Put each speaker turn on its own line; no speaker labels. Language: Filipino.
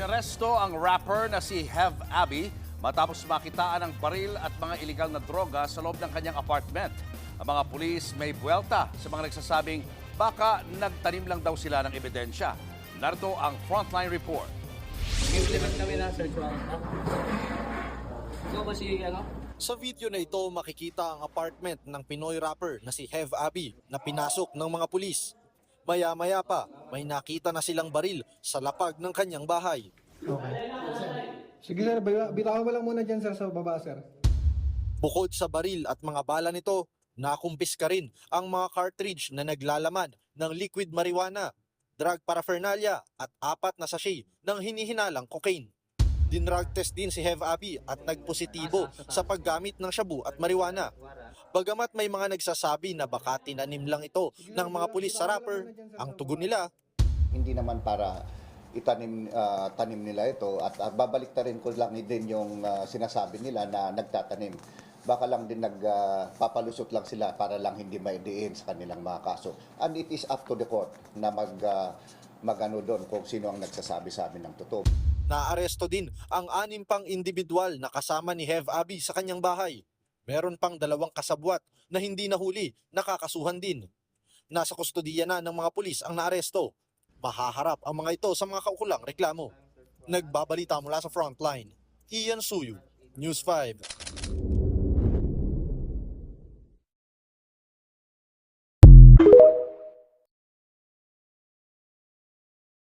Inaresto ang rapper na si Hev Abby matapos makitaan ng baril at mga iligal na droga sa loob ng kanyang apartment. Ang mga pulis may buwelta sa mga nagsasabing baka nagtanim lang daw sila ng ebidensya. Narito ang Frontline Report.
Implement kami ng search warrant. Ikaw ba si
Sa video na ito, makikita ang apartment ng Pinoy rapper na si Hev Abby na pinasok ng mga pulis. Maya-maya pa, may nakita na silang baril sa lapag ng kanyang bahay.
Okay. Sige sir, bitawan mo lang muna dyan sir sa baba sir.
Bukod sa baril at mga bala nito, nakumpiska rin ang mga cartridge na naglalaman ng liquid marijuana, drug paraphernalia at 4 na sachet ng hinihinalang cocaine. Dinrug test din si Hev Abby at nagpositibo sa paggamit ng shabu at marijuana. Bagamat may mga nagsasabi na baka tinanim lang ito ng mga pulis sa rapper, ang tugon nila,
hindi naman para tanim nila ito at babalik na rin ko lang din yung sinasabi nila na nagtatanim. Baka lang din nagpapalusot lang sila para lang hindi maidiin sa kanilang mga kaso. And it is up to the court na magano doon kung sino ang nagsasabi sa amin ng totoo.
naaresto din ang 6 pang individual na kasama ni Hev Abby sa kanyang bahay. Meron pang 2 kasabwat na hindi nahuli, nakakasuhan din. Nasa kustodiya na ng mga pulis ang naaresto. Mahaharap ang mga ito sa mga kaukulang reklamo. Nagbabalita mula sa Frontline, Ian Suyu, News 5.